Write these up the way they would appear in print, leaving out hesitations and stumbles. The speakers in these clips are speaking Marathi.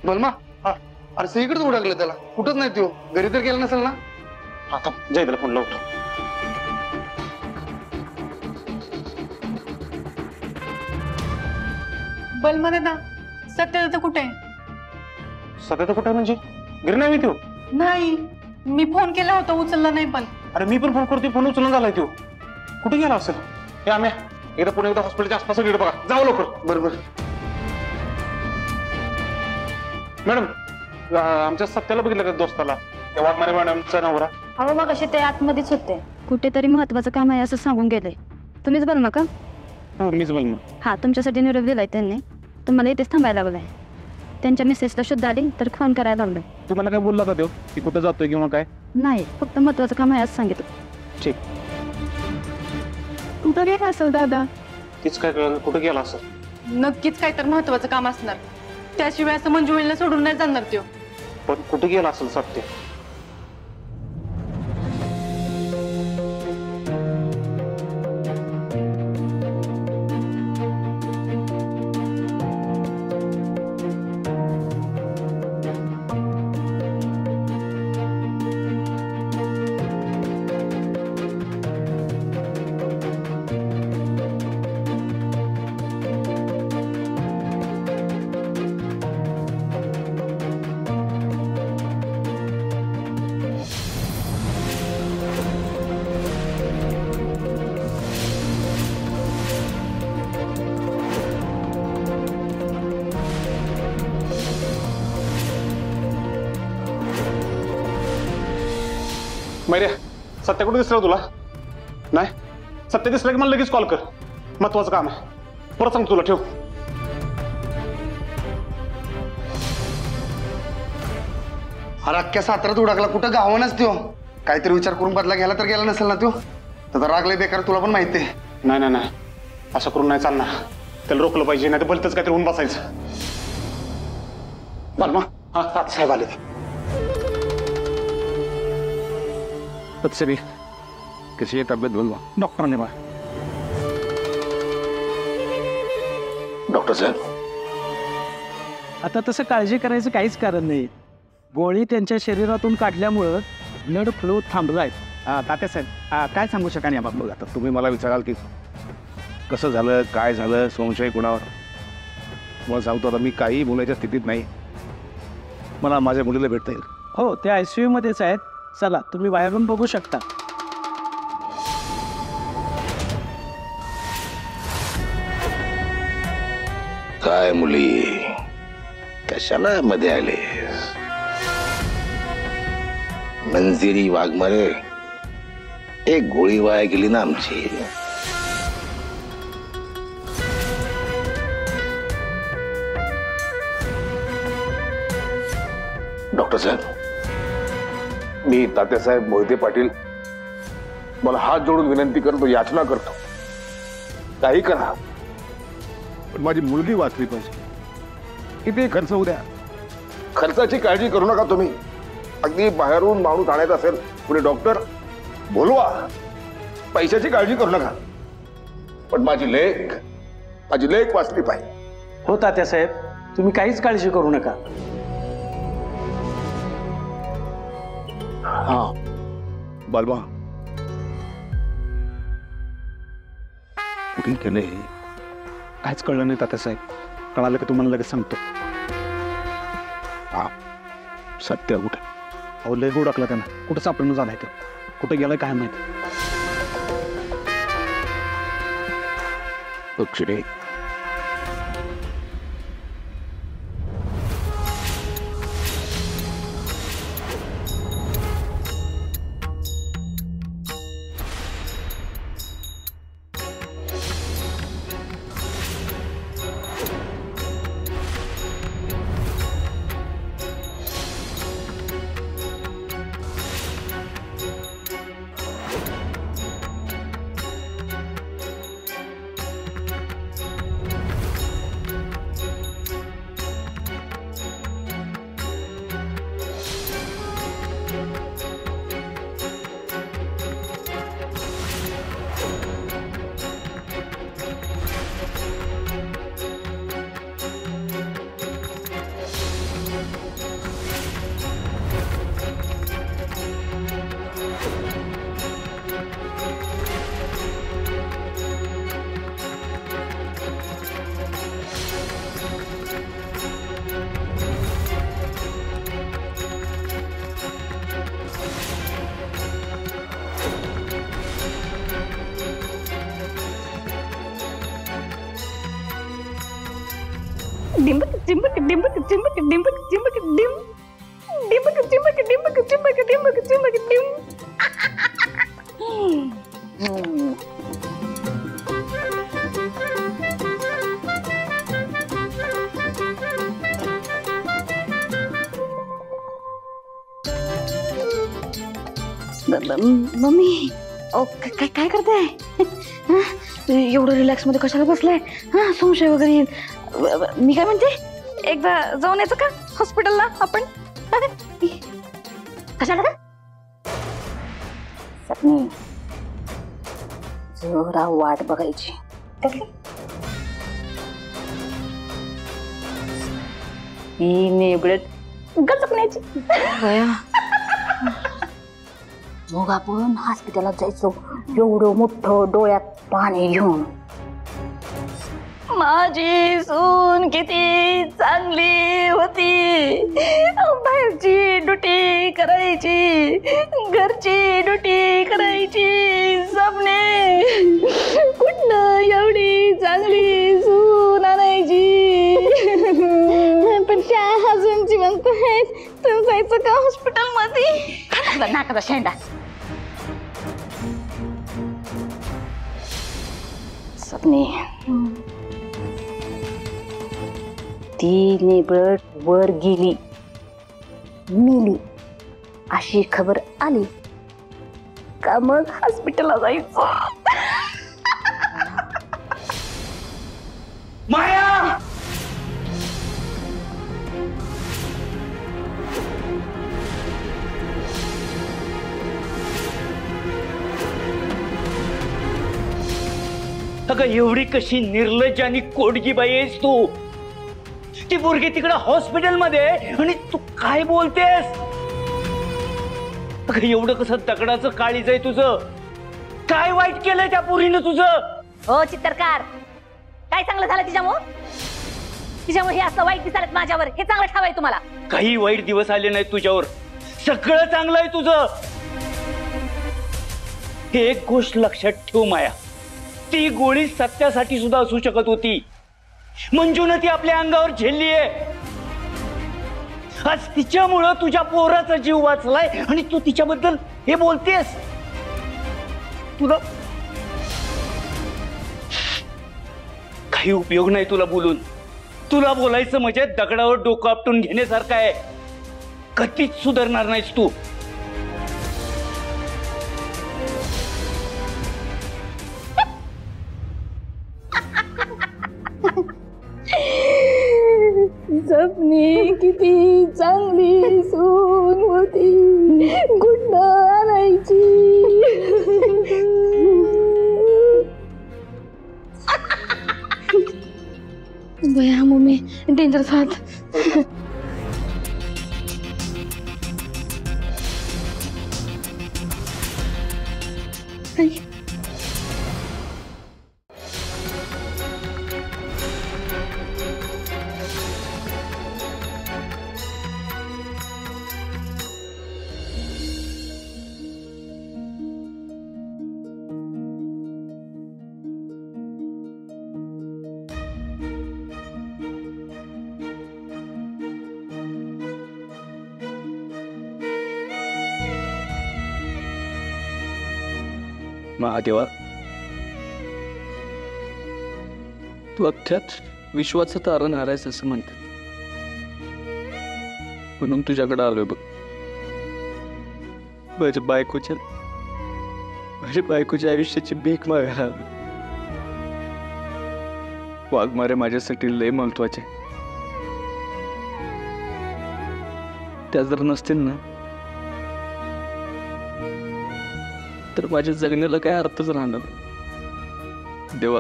बलमा अरे सगळीकडेच उडकलं त्याला, कुठंच नाही तो, घरी तर गेला नसेल ना? आता जयदला फोन लावतो. बलमा दादा, सत्य कुठे? सध्या तर कुठे म्हणजे घरी नाही मी तो. नाही, मी फोन केला होता, उचलला नाही. पण अरे मी पण फोन करतोय, फोन उचलून झालाय तो. कुठे गेला असेल? हे आम्ही एकदा पुणे एकदा हॉस्पिटलच्या आसपास गेलो बघा, जाऊ लवकर. बरोबर मॅडम, आमच्या सत्याला बघितलं का दोस्ताला, त्या वाघमारे मॅडमचा नवरा? अहो मग असे ते आतमध्येच होते, कुठेतरी महत्वाचं काम आहे असं सांगून गेले. तुम्हीच बलमा का? हो मीच बलमा. हा, तुमच्यासाठी निरोप दिलाय त्यांनी. तुम्हाला इथेच थांबायला लागलाय. त्यांच्या मिसेसला शुद्ध आली तर फोन करायला लागलोय. तुम्हाला काय बोलला का तो की कुठं जातोय किंवा काय? नाही, फक्त महत्वाचं काम आहे असं सांगितलं. ठीक. कुठं गेला असेल दादा? तीच काय कळलं कुठं गेला असेल. नक्कीच काय तर महत्वाचं काम असणार, त्याशिवाय असं मंजुळीला सोडून नाही जाणार त्यो. पण कुठे गेला असेल सत्य? मैऱ्या, सत्य कुठे दिसलं तुला? नाही, सत्य दिसलं की मला लगेच कॉल कर, महत्वाचं काम आहे. परत सांगतो तुला, ठेव. अरे अख्ख्या साताऱ्यात उडकला, कुठं गावानच त्यो. काहीतरी विचार करून बदला गेला तर गेला नसेल ना त्यो? त्याचा राग लय बेकार, तुला पण माहिती आहे. नाही नाही नाही, असं करून नाही चालणार. त्याला रोखलं पाहिजे, नाही तर भलतंच काहीतरी होऊन बसायचं. बलमा, हा साहेब आले. तत्सरी कशी आहे तब्येत? बोलवा डॉक्टरांनी बा. डॉक्टर साहेब, आता तसं काळजी करायचं काहीच कारण नाही. गोळी त्यांच्या शरीरातून काढल्यामुळं ब्लड फ्लो थांबलाय. तात्यासाहेब काय सांगू शकाल याबाबत? आता तुम्ही मला विचाराल की कसं झालं, काय झालं, संशय कोणावर? मला सांगतो, आता मी काही बोलायच्या स्थितीत नाही. मला माझ्या मुलीला भेटता येईल? हो, ते ICU मध्येच आहेत. चला, तुम्ही बाहेरून बघू शकता. काय मुली, कशाला मध्ये आले? मंजिरी वाघमारे, एक गोळी वाया गेली ना आमची. डॉक्टर साहेब, मी तात्यासाहेब मोहिते पाटील मला हात जोडून विनंती करतो, याचना करतो, काही करा पण माझी मुलगी वाचली पाहिजे. किती खर्च होऊ द्या, खर्चाची काळजी करू नका तुम्ही. अगदी बाहेरून माणूस आणायचा असेल, पुढे डॉक्टर बोलवा, पैशाची काळजी करू नका. पण माझी लेक वाचली पाहिजे. हो तात्यासाहेब, तुम्ही काहीच काळजी करू नका. हा बालबा, कुठे केले काहीच कळलं नाही तात्यासाहेब. कळालं की तुम्हाला लगेच सांगतो. हा, सत्य कुठे? अहो लय गोड टाकला त्यानं, कुठं सापडणं झालाय तो, कुठे गेलाय काय माहिती. अक्षरे, Chimbak डिंबक Chimbak dim डिंबक Chimbak डिंबक Chimbak डिंबक Chimbak dim. Mummy ओ काय काय करताय? एवढं रिलॅक्स मध्ये कशाला बसलाय? हा संशय वगैरे येईल. मी काय म्हणते, एकदा जाऊन यायचं का हॉस्पिटलला आपण? कशाला का? सपनी जरा वाट बघायची. ही नेबळत गचकण्याची. मग आपण हॉस्पिटलात जायचो एवढं मोठं डोळ्यात पाणी घेऊन. माझी सून किती चांगली होती, बाहेरची ड्युटी करायची, घरची ड्युटी करायची. सपने कुठनं एवढी चांगली सून आणायची? पण त्या अजून जिवंत आहेत, तर जायचं का हॉस्पिटल मध्ये? नाकाचा शेंडा. सपने ती नेबळट वर गेली, मेली अशी खबर आली का मग हॉस्पिटलला जायचं. माया अगं एवढी कशी निर्लज्ज आणि कोडगी बाई आहेस तू. ती पोरगी तिकडे हॉस्पिटल मध्ये आणि तू काय बोलतेस? अगं एवढं कसं दगडाचं काळीज आहे तुझं? काय वाईट केलंय त्या पोरीनं तुझं? हो चित्रकार, काय चांगलं झालं तिच्यामुळं? तिच्यामुळे हे असं वाईट दिसायला माझ्यावर, हे चांगलं ठेवाय तुम्हाला. काही वाईट दिवस आले नाहीत तुझ्यावर, सगळं चांगलं आहे तुझं. हे एक गोष्ट लक्षात ठेव माया, ती गोळी सत्यासाठी सुद्धा असू शकत होती. मंजून ती आपल्या अंगावर झेलली आहे. आज तिच्यामुळं तुझ्या पोराचा जीव वाचलाय आणि तू तिच्याबद्दल हे बोलतेस. तुला काही उपयोग नाही तुला बोलून. तुला बोलायचं म्हणजे दगडावर डोकं आपटून घेण्यासारखं आहे. कधीच सुधारणार नाहीस तू. सपनी किती चांगली सून होती, गुड्डा आणायची. बया मम्मी डेंजर साथ. महादेवा, तू अख्ख्यात विश्वाचं तारण हारायच असं म्हणतात, म्हणून तुझ्याकडे आलोय बघ. माझ्या बायकोच्या आयुष्याची भीक मागायला आलो. वाघमारे माझ्यासाठी लय महत्वाचे. त्या जर नसतील ना तर माझ्या जगण्याला काय अर्थच राहणार. देवा,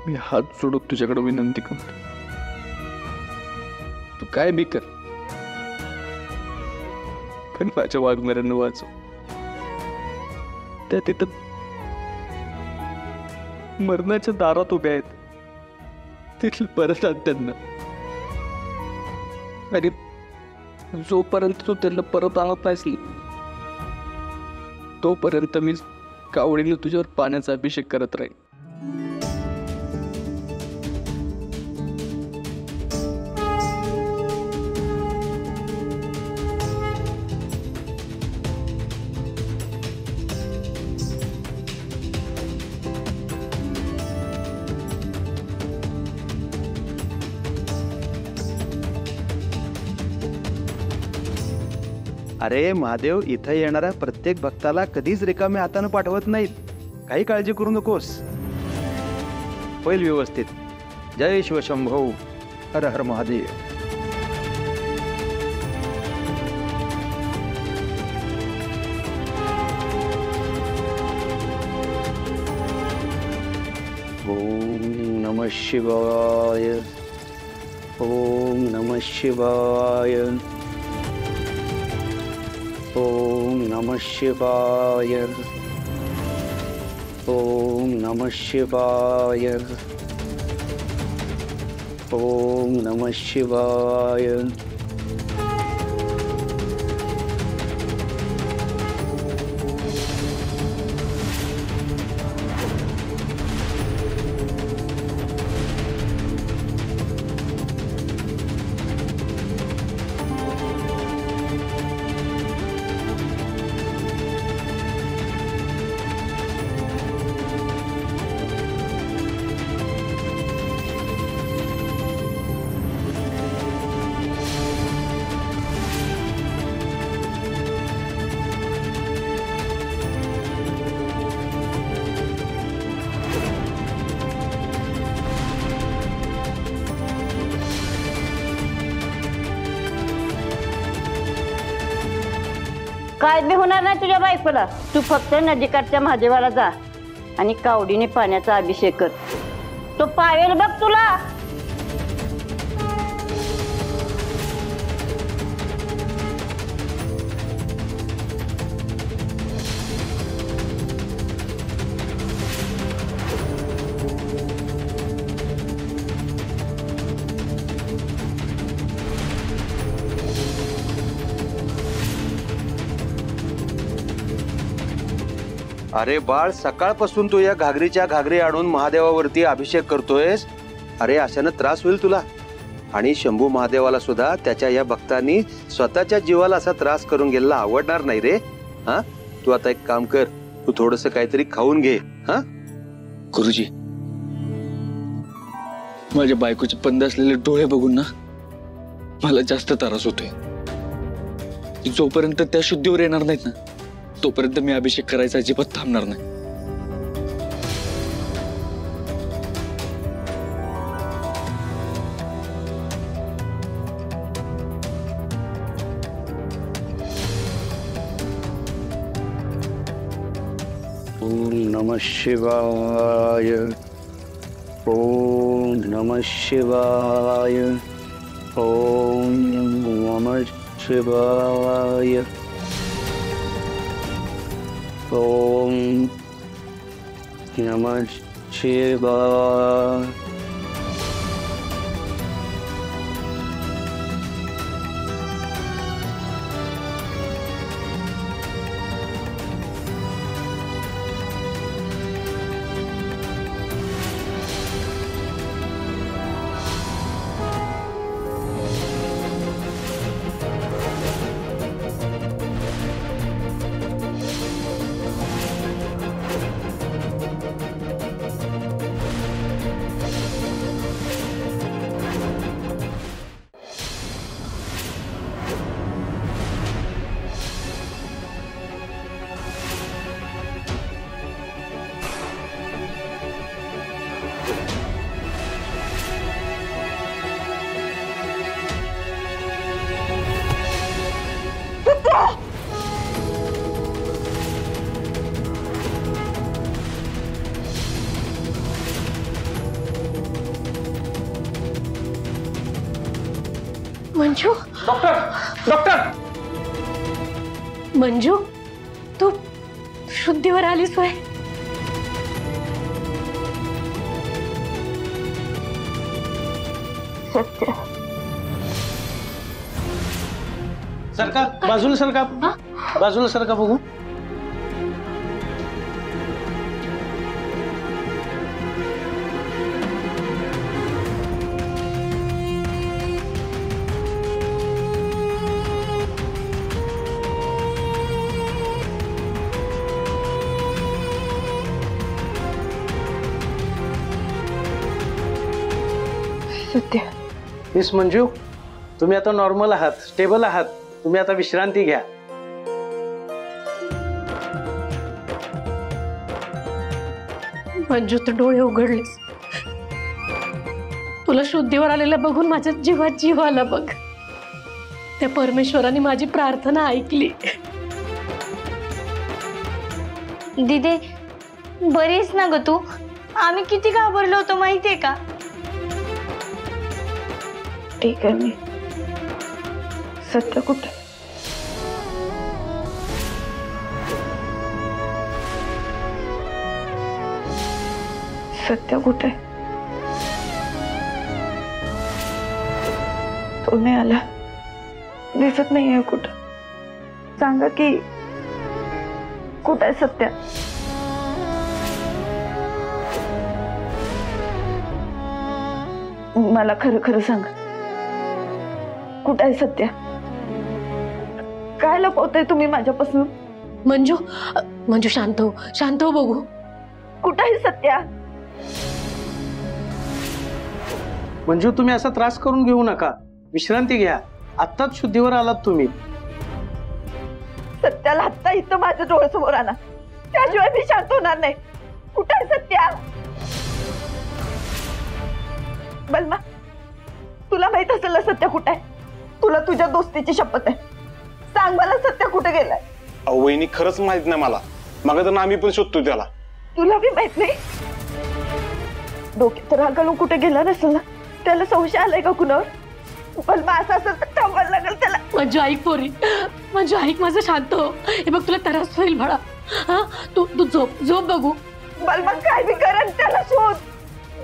मी हात जोडून तुझ्याकडे विनंती करतो, तू काय बी कर, पण माझ्या वाघमाऱ्यांना वाचव. त्या तिथं मरणाच्या दारात उभ्या आहेत, तिथलं परत आण त्यांना. आणि जोपर्यंत तू त्यांना परत आणत नाहीस तोपर्यंत मी कावडीने तुझ्यावर पाण्याचा अभिषेक करत राहील. अरे महादेव, इथं येणाऱ्या प्रत्येक भक्ताला कधीच रिकाम्या हातानं पाठवत नाहीत. काही काळजी करू नकोस, होईल व्यवस्थित. जय शिवशंभो, हर हर महादेव. ओम नमः शिवाय. ओम नमः शिवाय. ओम नमः शिवाय. ओम नमः शिवाय. ओम नमः शिवाय. काय बी होणार नाही तुझ्या बायकोला. तू फक्त नदीकाठच्या महादेवाला जा आणि कावडीने पाण्याचा अभिषेक कर. तो पावेल बघ तुला. अरे बाळ, सकाळपासून तू या घागरीच्या घागरी आणून महादेवावरती अभिषेक करतोयस. अरे अशानं त्रास होईल तुला. आणि शंभू महादेवाला सुद्धा त्याच्या या भक्तांनी स्वतःच्या जीवाला असा त्रास करून गेलेला आवडणार नाही रे. हा, तू आता एक काम कर, तू थोडस काहीतरी खाऊन घे. हा गुरुजी, माझ्या बायकोचे पंध असलेले डोळे बघून ना मला जास्त त्रास होतोय. जोपर्यंत त्या शुद्धीवर येणार नाहीत ना, तोपर्यंत मी अभिषेक करायचा अजिबात थांबणार नाही. ओम नमः शिवाय. ओम नमः शिवाय. ओम नमः शिवाय. ओम नमः शिवाय. Manju, doctor doctor. मंजू, तू शुद्धीवर आलीस होय? सत्य. सरका बाजूला, सरका बाजूला, सरका बघू. सत्य. मिस मंजू, तुम्ही आता नॉर्मल आहात, स्टेबल आहात. तुम्ही आता विश्रांती घ्या. मंजू तू डोळे उघडलेस, तुला शुद्धीवर आलेलं बघून माझ्या जीवात जीव आला बघ. त्या परमेश्वराने माझी प्रार्थना ऐकली. दिदे बरीच ना ग तू? आम्ही किती घाबरलो होतो माहितीये का? ठीक आहे, मी सत्य कुठे? सत्य कुठे? तो नाही आला, दिसत नाहीये कुठं. सांगा की कुठं आहे सत्य? मला खरं खरं सांग, कुठं आहे सत्य? काय लपवताय तुम्ही माझ्यापासून? मंजू, मंजू शांत हो, शांत हो बघू. कुठं आहे सत्य? मंजू तुम्ही असा त्रास करून घेऊ नका, विश्रांती घ्या. आत्ताच शुद्धीवर आलात तुम्ही. सत्याला आत्ता इथं माझ्या डोळ्यासमोर आणा, त्याशिवाय मी शांत होणार नाही. कुठं आहे सत्या? बलमा, तुला माहित असेल ना सत्य कुठं आहे? तुला तुझ्या दोस्तीची शपथ आहे, सांग मला सत्य कुठे गेलाय? वहिनी खरंच माहित नाही मला, मग तर आम्ही पण शोधतोय त्याला. तुला बी माहित नाही? डोक्यात राग घालून कुठे गेला नसेल ना? त्याला संशय आलाय का कुणावर? बलमा असं असेल तर थांबायला लागेल त्याला. मंजू ऐक पोरी, मंजू ऐक, माझं शांत हो. हे बघ तुला त्रास होईल बाळा. हा तू तू झोप झोप बघू. बलमा काय बी कर आणि त्याला शोध.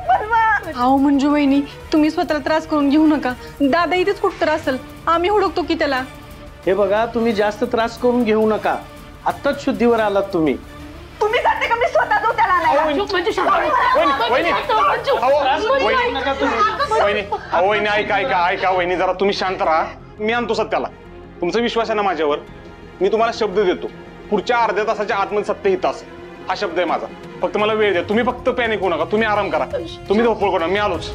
बलमा. अहो मंजू वहिनी, तुम्ही स्वतःला त्रास करून घेऊ नका. दादा इथेच कुठतर असेल, आम्ही हुडकतो की त्याला. हे बघा, तुम्ही जास्त त्रास करून घेऊ नका. आत्ताच शुद्धीवर आलात तुम्ही. तुम्ही जाते का मी स्वतः जाऊ त्याला आणायला? मंजू शांत हो. वहिनी, मंजू, वहिनी ऐका ऐका ऐका वहिनी, जरा तुम्ही शांत राहा. मी आणतो सत्याला. तुमचा विश्वास आहे ना माझ्यावर? मी तुम्हाला शब्द देतो, पुढच्या अर्ध्या तासाच्या आतमध्ये सत्य हित असेल. हा शब्द आहे माझा. फक्त मला वेळ द्या. तुम्ही फक्त पॅनिक होऊ नका, तुम्ही आराम करा, तुम्ही धोपळ करू नका. मी आलोच.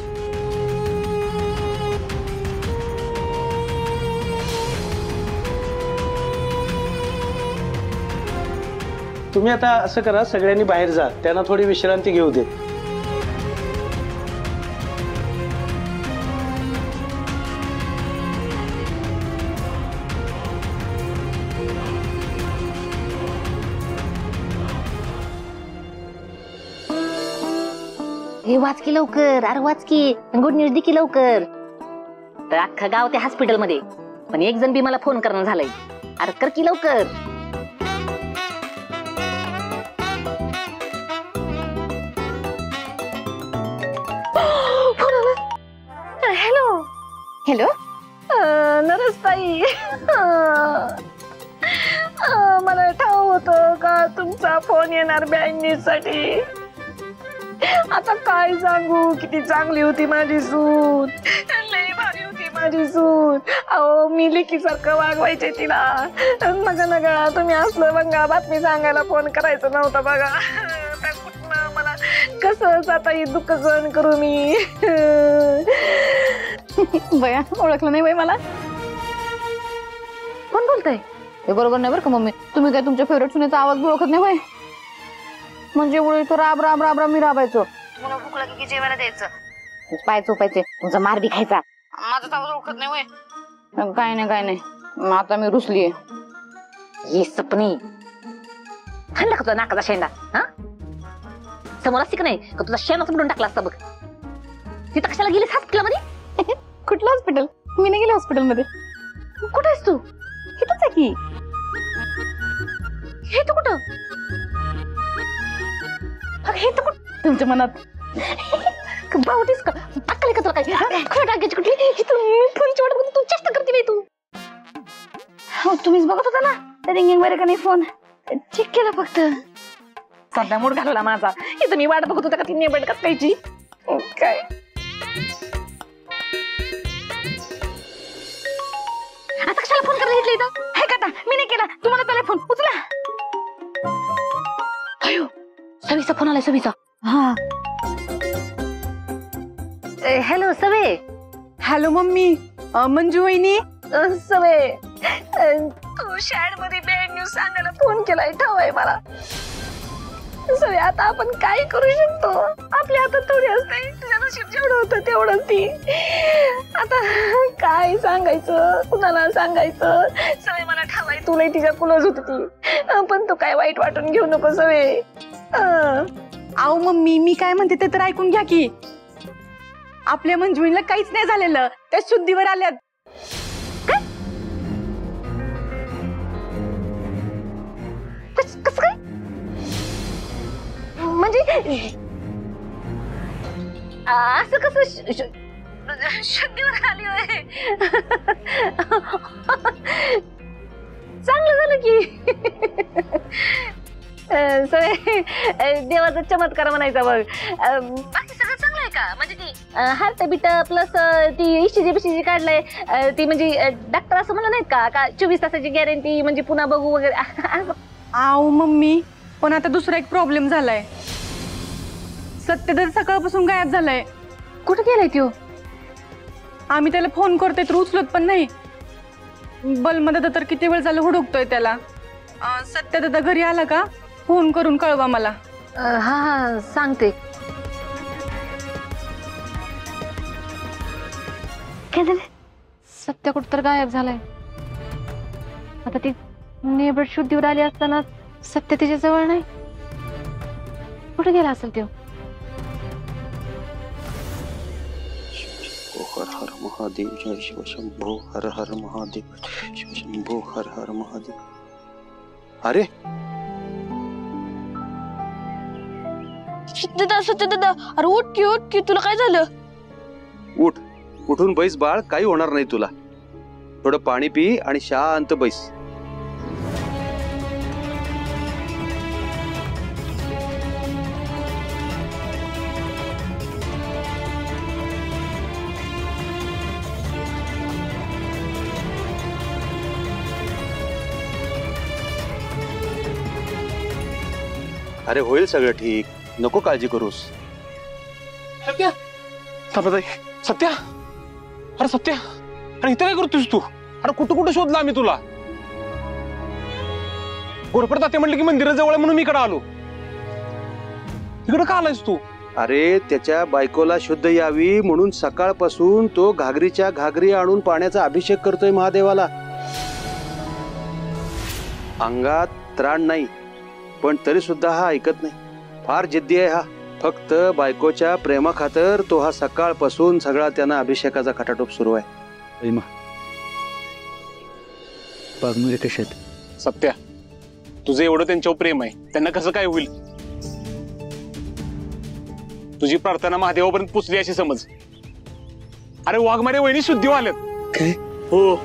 तुम्ही आता असं करा, सगळ्यांनी बाहेर जा, त्यांना थोडी विश्रांती घेऊ दे. हे वाच की लवकर, अरे वाच की, गुड न्यूज दे की लवकर. तर अख्खं गाव त्या हॉस्पिटलमध्ये, पण एक जण बी मला फोन करणं झालंय. अरे कर की लवकर. हॅलो हॅलो, नरसताई, मला ठाव होतं का तुमचा फोन येणार बँकेसाठी. आता काय सांगू, किती चांगली होती माझी सून, लई भारी होती माझी सून. अहो मी लेकीसारखं वागवायचे तिला. नका नका, तुम्ही असलं बघा बातमी सांगायला फोन करायचं नव्हतं बघा. कुठनं मला कसं आता ही दुःख सहन करू मी. बया ओळखलं नाही बाई मला. कोण बोलतय? हे बरोबर नाही बरं का मम्मी. तुम्ही काय तुमच्या फेवरेट सुनेचा आवाज ओळखत नाही बाई? म्हणजे एवढं तो राब राब राब राब मी राबायचो. मला भूक लागली की जेवायला द्यायचं, पाय चोपायचे, तुमचा मार बी खायचा. माझा आवाज ओळखत नाही बाई. काय नाही काय नाही, आता मी रुसलीये. ही सपनी खाल्ला का तुझा नाकाचा शेंडा? हा समोर असते का नाही का तुझा शेणाच बुडून टाकला असता बघ. तिथं कशाला गेलीस हॉस्पिटलमध्ये? कुठलं हॉस्पिटल? मी नाही गेले हॉस्पिटलमध्ये. कुठं आहेस तू? इथंच आहे की. हे तू कुठं? हे तर कुठं तुमच्या मनात बावटीस का? टाकले का तुला काय? खरं टाकायची कुठली? फोनची वाट बघून तू चेष्टा करते नाही तू. हो तुम्हीच बघत होता ना त्या रिंगिंग वर का नाही फोन? चेक केला फक्त. सध्या मूड घालवला माझा. इथं मी वाट बघत होता का ती नेबड कायची काय. आता कशाला फोन करायला घेतला इथं? हे का मी नाही केला, तुम्हाला त्याला फोन उचला. अयो सवीचा फोन आलाय. सवीचा. हा हॅलो सवे. Hello mummy. मंजू वहिनी. सवे, तू शाळेमध्ये बॅड न्यूज सांगायला फोन केलाय ठाव आहे मला. सगळे आता आपण काय करू शकतो? आपल्या हातात थोडी असते. तुझ्या नशीब जेवढं होतं तेवढंच ती. आता काय सांगायचं, कुणाला सांगायचं? सगळे मला ठावाय तुला तिच्या कुलच होत ती. पण तू काय वाईट वाटून घेऊ नको सगळे. आहो मम्मी, मी काय म्हणते ते तर ऐकून घ्या की. आपल्या मंजुळीला काहीच नाही झालेलं, त्या शुद्धीवर आल्यात. कसं काय म्हणजे असं कसं शुद्धीवर आली होय? चांगलं झालं की. देवाचा चमत्कार म्हणायचा बघ. बाकी सगळं चांगलं आहे का? म्हणजे ती हार्ट बीट प्लस ती इशीजी बिशीजी काढलंय ती, म्हणजे डॉक्टर असं म्हणलं नाहीत का 24 तासाची गॅरंटी, म्हणजे पुन्हा बघू वगैरे. आहो मम्मी, पण आता दुसरा एक प्रॉब्लेम झालाय. सत्य तर सकाळपासून गायब झालाय. कुठे गेलाय त्यो? आम्ही त्याला फोन करतोय तर उचलत पण नाही. बलमध्ये तर किती वेळ झालं हुडकतोय त्याला. सत्य दादा घरी आला का फोन करून कळवा मला. हा सांगते. काय झालं? सत्य कुठं तर गायब झालाय. आता ती नेबर शुद्धीवर आली असताना सत्य तिच्या जवळ नाही. कुठे गेला असेल तो? हर हर महादेव, जय शिव शंभो. हर हर महादेव, शिव शंभो. हर हर महादेव. अरे सत्य दादा, अरे उठ की, तुला काय झालं? उठ, उठून बैस बाळ, काही होणार नाही तुला. थोडं पाणी पी आणि शांत बैस. अरे होईल सगळं ठीक, नको काळजी करूस. सत्या, सत्या, अरे सत्या, अरे इथं काय करतोस तू? अरे कुठं कुठं शोधला आम्ही तुला. गोरपड तात्या म्हणलं की मंदिराजवळ आहे म्हणून मी इकडे आलो. इकडं का आलायस तू? अरे त्याच्या बायकोला शुद्ध यावी म्हणून सकाळपासून तो घागरीच्या घागरी आणून पाण्याचा अभिषेक करतोय महादेवाला. अंगात त्राण नाही, पण तरी सुद्धा हा ऐकत नाही. फार जिद्दी आहे हा. फक्त बायकोच्या प्रेमाखातर तो हा सकाळपासून सगळा त्यांना अभिषेकाचा खटाटोप सुरू आहे. सत्या, तुझं एवढं त्यांच्यावर प्रेम आहे, त्यांना कसं काय होईल? तुझी प्रार्थना महादेवापर्यंत पोचली अशी समज. अरे वाघमारे वहिनी शुद्धीवर आल्यात. काय? हो.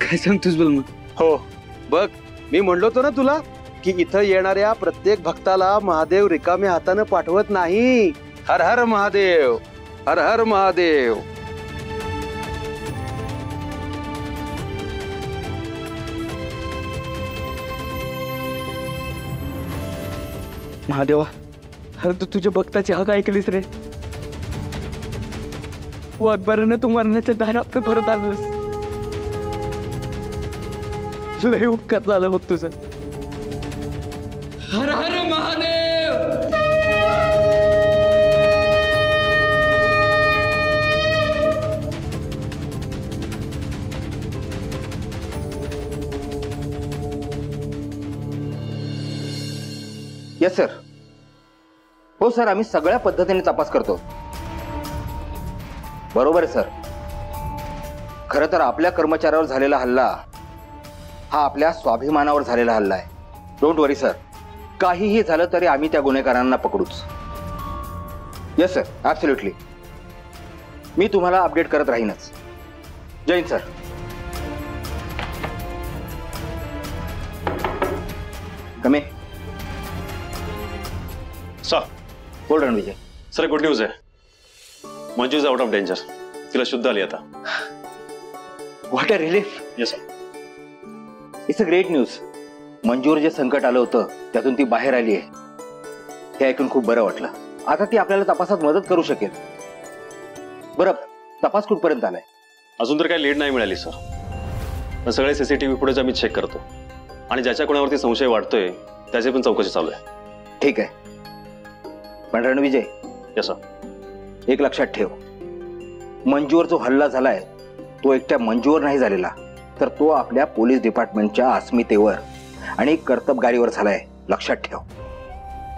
काय सांगतोस बल मग? हो. बघ, मी म्हणलो होतो ना तुला की इथं येणाऱ्या प्रत्येक भक्ताला महादेव रिकाम्या हातानं पाठवत नाही. हर हर महादेव, हर हर महादेव. महादेवा, अरे तू तुझ्या भक्ताची हक ऐकलीस रे. वाघबारानं तू मरण्याच्या दारात परत आलोस. लय उपकार झालं बघ तुझं. हर हर महादेव. Yes sir. हो सर, आम्ही सगळ्या पद्धतीने तपास करतो. बरोबर आहे सर. खरं तर आपल्या कर्मचाऱ्यावर झालेला हल्ला हा आपल्या स्वाभिमानावर झालेला हल्ला आहे. डोंट वरी सर, काहीही झालं तरी आम्ही त्या गुन्हेगारांना पकडूच. Yes sir, absolutely. मी तुम्हाला अपडेट करत राहीनच. जय हिंद सर. Come sir. बोल रणविजय. सर, गुड न्यूज आहे. Manju is out of danger. तिला शुद्ध आली आता. What a relief. Yes sir. It's a great news. मंजूवर जे संकट आलं होतं त्यातून ती बाहेर आली आहे, हे ऐकून खूप बरं वाटलं. आता ती आपल्याला तपासात मदत करू शकेल. बरं, तपास कुठपर्यंत आलाय? अजून तर काही लीड नाही मिळाली सर. पण सगळे सीसीटीव्ही फुटेज आम्ही चेक करतो आणि ज्याच्या कोणावरती संशय वाटतोय त्याची पण चौकशी चालू आहे. ठीक आहे. पण रणविजय, यस सर. एक लक्षात ठेव, मंजूवर जो हल्ला झालाय तो एकट्या मंजूवर नाही झालेला, तर तो आपल्या पोलीस डिपार्टमेंटच्या अस्मितेवर आणि कर्तबगारीवर झालाय. लक्षात ठेव.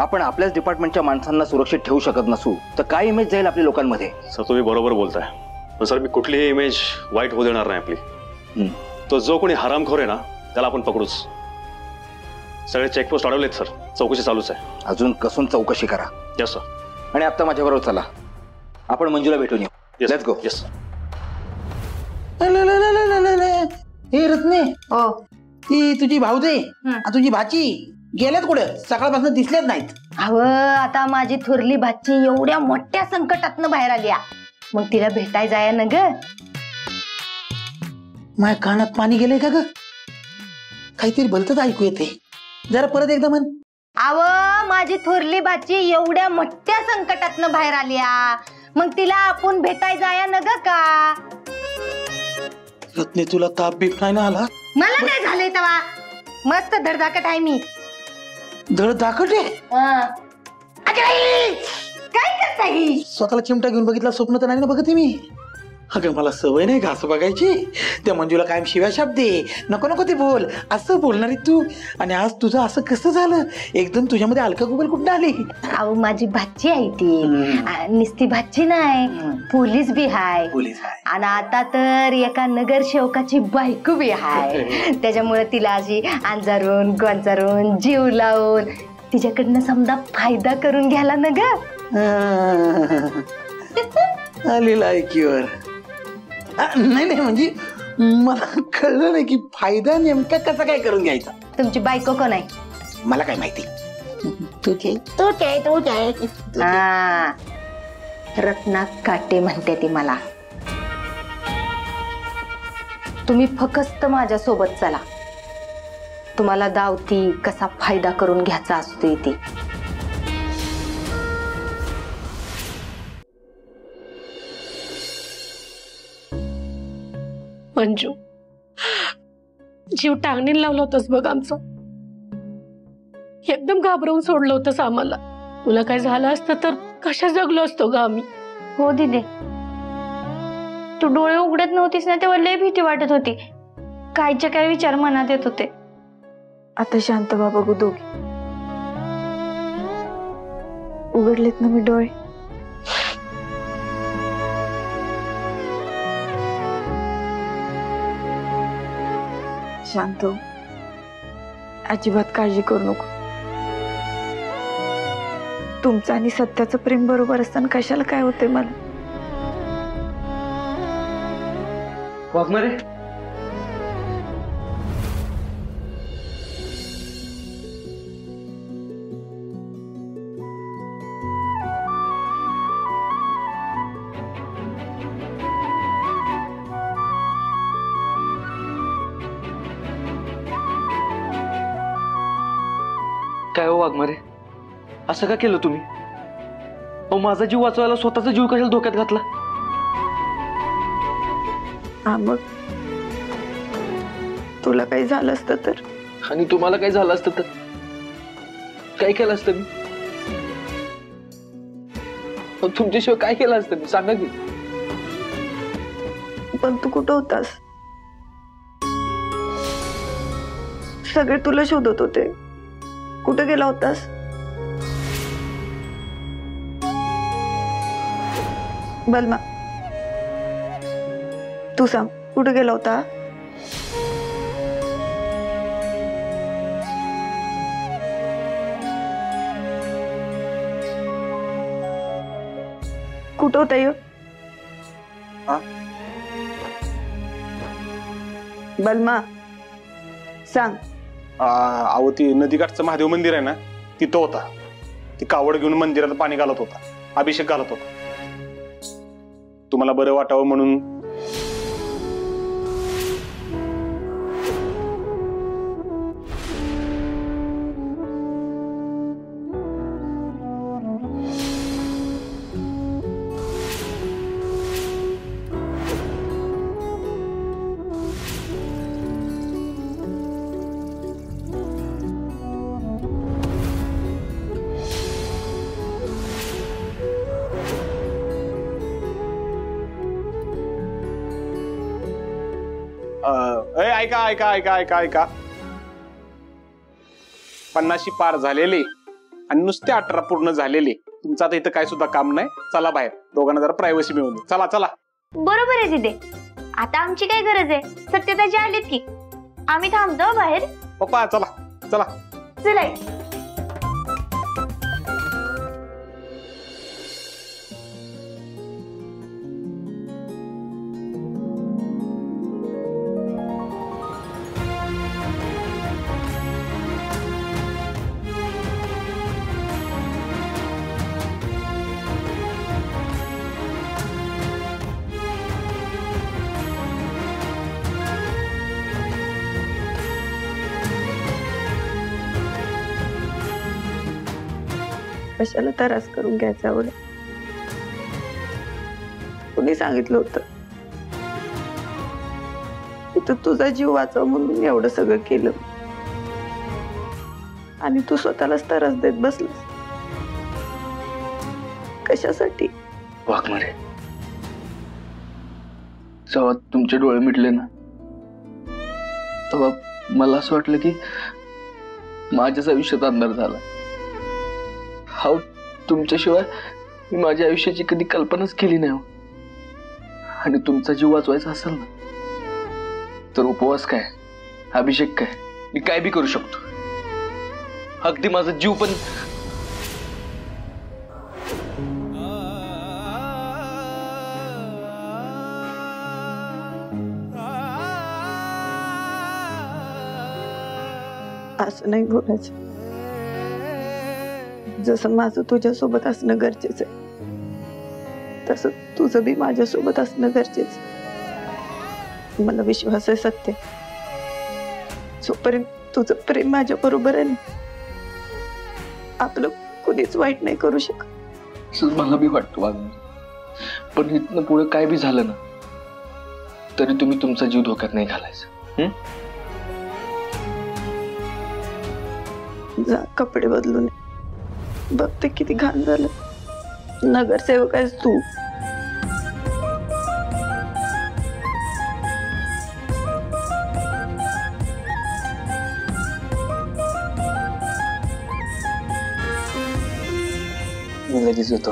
आपण आपल्याच डिपार्टमेंटच्या माणसांना सुरक्षित ठेवू शकत नसू तर काय इमेज जाईल आपल्या लोकांमध्ये? सर तुम्ही बरोबर बोलताय, पण सर मी कुठलीही इमेज वाईट होऊ देणार नाही आपली. तो जो कोणी हरामखोर आहे ना त्याला आपण पकडूच. सगळे चेकपोस्ट अडवलेत सर, चौकशी चालूच आहे. अजून कसून चौकशी करा. Yes sir. आणि आता माझ्या बरोबर चला, आपण मंजूला भेटून येऊ. Let's go. यस. हे रत्ने, ती तुझी भाऊजे तुझी भाची गेल्यात कुठे? सकाळपासून दिसल्याच नाहीत. अव आता माझी थोरली भाची एवढ्या मोठ्या संकटातनं बाहेर आल्या, मग तिला भेटाय जाया ना ग. माझ्या कानात पाणी गेलंय का ग? काहीतरी भलतच ऐकू येते. जरा परत एकदा म्हण. अव माझी थोरली भाची एवढ्या मोठ्या संकटातनं बाहेर आल्या, मग तिला आपण भेटाय जाया न ग का? रत्ने तुला ताप बीप नाही ना आला? मला काय झालंय तवा, मस्त धडधाकट आहे मी. धडधाकट आहे? काय करताय? स्वतःला चिमटा घेऊन बघितला, स्वप्न तर नाही ना बघते मी. अगं मला सवय नाही घास बघायची. त्या मंजूला कायम शिव्या शब्दे, नको नको ते बोल असं बोलणारी तू. आणि आज तुझं असं कसं झालं? एकदम तुझ्यामध्ये अलका गुगल कुठं आली? अहो माझी भाची आहे ती. निस्ती भाची नाही, पोलीस बी हाय. आणि आता तर एका नगरसेवकाची बायको बी हाय. त्याच्यामुळे तिला अशी अंजारून गोंजारून जीव लावून तिच्याकडनं समजा फायदा करून घ्यायला ना ग. आली लायकीवर. नाही नाही म्हणजे मला कळलं नाही की फायदा नेमका कसा काय करून घ्यायचा. तुमची बायको कोण आहे? मला काय माहिती. तुझे रत्ना काटे म्हणते ती मला. तुम्ही फक्त माझ्या सोबत चला, तुम्हाला दावती कसा फायदा करून घ्यायचा असतो ती. मंजू, जीव टांगणीला लावलं होतंस बघ आमचं. एकदम घाबरवून सोडलं होतंस आम्हाला. तुला काय झालं असतं तर कशा जगलो असतो ग आम्ही. हो दिदे, तू डोळे उघडत नव्हतीस ना तेव्हा लय भीती वाटत होती. कायचे काय विचार मनात येत होते. आता शांत व्हा बघू दोघी. उघडलेत ना मी डोळे. शांत हो, अजिबात काळजी करू नको. तुमचं आणि सत्याचं प्रेम बरोबर असताना कशाला काय होते मला. वाघमारे, काय हो वाघमारे, असं का केलं तुम्ही? अहो माझा जीव वाचवायला स्वतःचा जीव कशाला धोक्यात घातला? मग तुला काही झालं असतं तर? आणि तुम्हाला काही झालं असतं तर काय केलं असतं मी? तुमच्याशिवाय काय केलं असतं मी? सांगा की. पण तू कुठं होतास? सगळे तुला शोधत होते. कुठे गेला होतास? बलमा, तू सांग कुठे गेला होता? कुठं होता यो? बलमा सांग. अहो ती नदीकाठचं महादेव मंदिर आहे ना, तिथं होता. ती कावड घेऊन मंदिरात पाणी घालत होता, अभिषेक घालत होता. तुम्हाला बरं वाटावं म्हणून. ऐका ऐका ऐका ऐका ऐका 50 पार झालेले आणि नुसते 18 पूर्ण झालेले. तुमचं आता इथं काय सुद्धा काम नाही. चला बाहेर, दोघांना जरा प्रायव्हसी मिळून दे. चला चला. बरोबर आहे तिथे. आता आमची काय गरज आहे, सत्यताजी आलीत की आम्ही थांबतो बाहेर. पप्पा चला चला चला. कशाला त्रास करून घ्यायचा एवढं? कुणी सांगितलं होतं की तू तुझा जीव वाचव म्हणून एवढं सगळं केलं आणि तू स्वतःलाच त्रास देत बसलास? कशासाठी? वाघमारे, जेव्हा तुमचे डोळे मिटले ना तेव्हा मला असं वाटलं की माझ्याच आयुष्यात अंधार झाला. हा तुमच्याशिवाय मी माझ्या आयुष्याची कधी कल्पनाच केली नाही. आणि तुमचा जीव वाचवायचा असेल ना तर उपवास काय, अभिषेक काय, मी काय बी करू शकतो. अगदी माझा जीव पण. असं नाही बोलायचं. जसं माझं तुझ्यासोबत असणं गरजेचं आहे तसं तुझं बी माझ्यासोबत असणं गरजेचं. मला विश्वास आहे सत्य, जोपर्यंत तुझं प्रेम माझ्या बरोबर आहे ना आपलं कुणीच वाईट नाही करू शकत. मला बी वाटतं वाघ, पण इथनं पुढे काय बी झालं ना तरी तुम्ही तुमचा जीव धोक्यात नाही घालायचा. जा कपडे बदलून बघते किती घाण झालं. नगरसेवक आहेस तू. मी लगेच येतो.